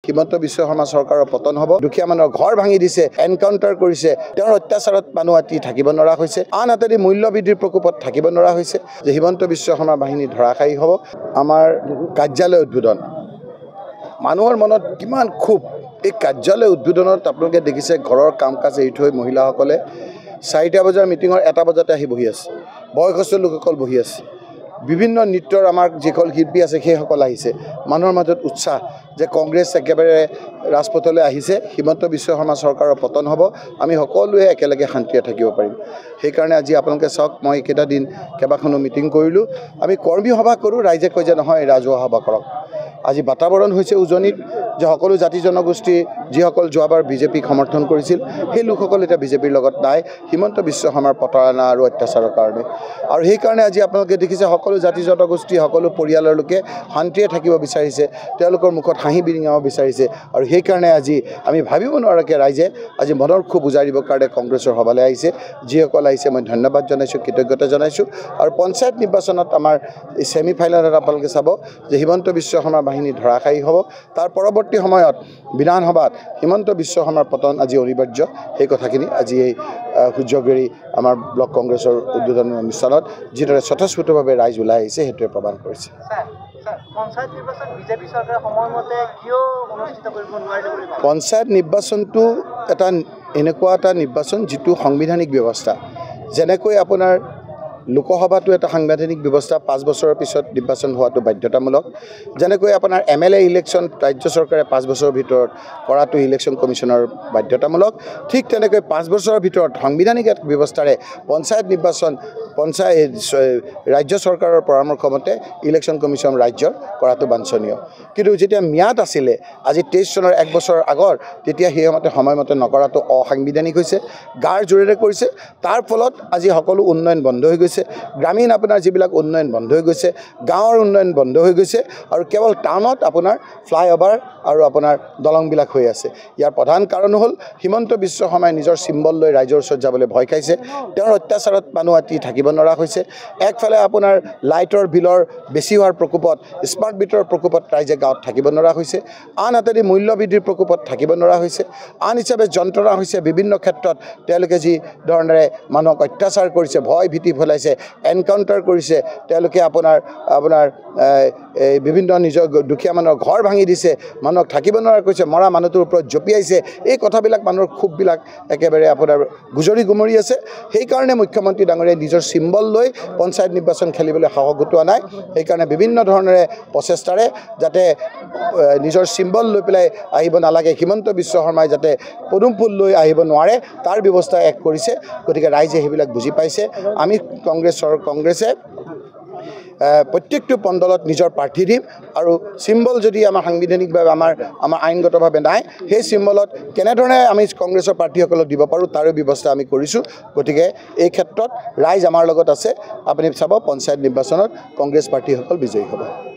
হিমন্ত বিশ্ব শৰ্মা চৰকাৰৰ পতন হ'ব দুখীয়া মানুহৰ ঘৰ ভাঙি দিছে এনকাউণ্টাৰ কৰিছে তেওঁৰ অত্যাচাৰত মানুহ আতি থাকিব নোৱাৰা হৈছে আনহাতে মূল্য বৃদ্ধিৰ প্ৰকোপত থাকিব নোৱাৰা হৈছে যে হিমন্ত বিশ্ব শৰ্মা বাহিনী ধৰাশায়ী হ'ব আমাৰ কাৰ্যালয় উদ্বোধন মানুহৰ মনত কিমান খুব এই কাৰ্যালয় উদ্বোধনত আপোনালোকে দেখিছে ঘৰৰ কাম কাজ এৰি থৈ মহিলাসকলে 4টা বজাৰ মিটিঙৰ 1টা বজাতে আহি বহি আছে বয়সস্থ লোকসকল বহি আছে বিভিন্ন নৃত্যৰ আমাৰ যিসকল শিল্পী আছে সেইসকল আহিছে মানুহৰ মাজত উৎসাহ যে কংগ্ৰেছ একেবাৰে ৰাজপথলৈ আহিছে হিমন্ত বিশ্ব শৰ্মা চৰকাৰৰ পতন হ'ব আমি সকলোৱে একেলগে শান্তিৰে থাকিব পাৰিম সেইকাৰণে আজি আপোনালোকে চাওক মই কেইটা দিন কেইবাখনো মিটিং কৰিলোঁ আমি কৰ্মী সভা কৰোঁ ৰাইজে কয় যে নহয় ৰাজহুৱা সভা কৰক আজি বাতাবৰণ হৈছে উজনিত যে সকলো জাতি জনগোষ্ঠী যিসকল যোৱাবাৰ বিজেপিক সমৰ্থন কৰিছিল সেই লোকসকল এতিয়া বিজেপিৰ লগত নাই হিমন্ত বিশ্ব শৰ্মাৰ প্ৰতাৰণা আৰু অত্যাচাৰৰ কাৰণে আৰু সেইকাৰণে আজি আপোনালোকে দেখিছে সকলো জাতি জনগোষ্ঠী সকলো পৰিয়ালৰ লোকে শান্তিৰে থাকিব বিচাৰিছে তেওঁলোকৰ মুখত হাঁহি বিৰিঙাব বিচাৰিছে আৰু সেইকাৰণে আজি আমি ভাবিব নোৱাৰাকৈ ৰাইজে আজি মনৰ ক্ষোভ উজাৰিবৰ কাৰণে কংগ্ৰেছৰ সভালৈ আহিছে যিসকল আহিছে মই ধন্যবাদ জনাইছোঁ কৃতজ্ঞতা জনাইছোঁ আৰু পঞ্চায়ত নিৰ্বাচনত আমাৰ এই ছেমি ফাইনেলত আপোনালোকে চাব যে হিমন্ত বিশ্ব শৰ্মা বাহিনী ধৰাশায়ী হ'ব তাৰ পৰৱৰ্তী সময়ত বিধানসভাত হিমন্ত বিশ্ব শৰ্মাৰ পতন আজি অনিবাৰ্য সেই কথাখিনি আজি এই সূৰ্যগিৰি আমাৰ ব্লক কংগ্ৰেছৰ উদ্বোধনী অনুষ্ঠানত যিদৰে স্বতঃস্ফূৰ্তভাৱে ৰাইজ ওলাই আহিছে সেইটোৱে প্ৰমাণ কৰিছে পঞ্চায়ত নিৰ্বাচনটো এটা এনেকুৱা এটা নিৰ্বাচন যিটো সাংবিধানিক ব্যৱস্থা যেনেকৈ আপোনাৰ লোকসভাটো এটা সাংবিধানিক ব্যৱস্থা 5 বছৰৰ পিছত নিৰ্বাচন হোৱাটো বাধ্যতামূলক যেনেকৈ আপোনাৰ MLA ইলেকশ্যন ৰাজ্য চৰকাৰে 5 বছৰৰ ভিতৰত কৰাটো ইলেকশ্যন কমিশ্যনৰ বাধ্যতামূলক ঠিক তেনেকৈ 5 বছৰৰ ভিতৰত সাংবিধানিক এক ব্যৱস্থাৰে পঞ্চায়ত নিৰ্বাচন ৰাজ্য চৰকাৰৰ পৰামৰ্শ মতে ইলেকশ্যন কমিশ্যন ৰাজ্যৰ কৰাটো বাঞ্ছনীয় কিন্তু যেতিয়া ম্যাদ আছিলে আজি 23 চনৰ 1 বছৰ আগৰ তেতিয়া সময়মতে নকৰাটো অসাংবিধানিক হৈছে গাৰ জোৰেৰে কৰিছে তাৰ ফলত আজি সকলো উন্নয়ন বন্ধ হৈ গৈছে গ্ৰামীণ আপোনাৰ যিবিলাক উন্নয়ন বন্ধ হৈ গৈছে গাঁৱৰ উন্নয়ন বন্ধ হৈ গৈছে আৰু কেৱল টাউনত আপোনাৰ ফ্লাইঅভাৰ আৰু আপোনাৰ দলংবিলাক হৈ আছে ইয়াৰ প্ৰধান কাৰণ হ'ল হিমন্ত বিশ্ব শৰ্মাই নিজৰ চিম্বল লৈ ৰাইজৰ ওচৰত যাবলৈ ভয় খাইছে তেওঁৰ অত্যাচাৰত মানুহ আতি থাকিব নোৱাৰা হৈছে একফালে আপোনাৰ লাইটৰ বিলৰ বেছি হোৱাৰ প্ৰকোপত স্মাৰ্ট মিটাৰৰ প্ৰকোপত ৰাইজে গাঁৱত থাকিব নোৱাৰা হৈছে আনহাতে মূল্য বৃদ্ধিৰ প্ৰকোপত থাকিব নোৱাৰা হৈছে আন হিচাপে যন্ত্ৰণা হৈছে বিভিন্ন ক্ষেত্ৰত তেওঁলোকে যি ধৰণেৰে মানুহক অত্যাচাৰ কৰিছে ভয় ভীতি ফলাইছে এনকাউণ্টাৰ কৰিছে তেওঁলোকে আপোনাৰ বিভিন্ন নিজৰ দুখীয়া মানুহৰ ঘৰ ভাঙি দিছে মানুহক থাকিব নোৱাৰা কৰিছে মৰা মানুহটোৰ ওপৰত জঁপিয়াইছে এই কথাবিলাক মানুহৰ ক্ষোভবিলাক একেবাৰে আপোনাৰ গুজৰি গুমৰি আছে সেইকাৰণে মুখ্যমন্ত্ৰী ডাঙৰীয়াই নিজৰ চিম্বল লৈ পঞ্চায়ত নিৰ্বাচন খেলিবলৈ সাহস গোটোৱা নাই সেইকাৰণে বিভিন্ন ধৰণেৰে প্ৰচেষ্টাৰে যাতে নিজৰ চিম্বল লৈ পেলাই আহিব নালাগে হিমন্ত বিশ্ব শৰ্মাই যাতে পদুম ফুল লৈ আহিব নোৱাৰে তাৰ ব্যৱস্থা এক কৰিছে গতিকে ৰাইজে সেইবিলাক বুজি পাইছে আমি কংগ্ৰেছে প্ৰত্যেকটো পণ্ডলত নিজৰ প্ৰাৰ্থী দিম আৰু চিম্বল যদি আমাৰ সাংবিধানিকভাৱে আমাৰ আইনগতভাৱে নাই সেই চিম্বলত কেনেধৰণে আমি কংগ্ৰেছৰ প্ৰাৰ্থীসকলক দিব পাৰোঁ তাৰো ব্যৱস্থা আমি কৰিছোঁ গতিকে এই ক্ষেত্ৰত ৰাইজ আমাৰ লগত আছে আপুনি চাব পঞ্চায়ত নিৰ্বাচনত কংগ্ৰেছ প্ৰাৰ্থীসকল বিজয়ী হ'ব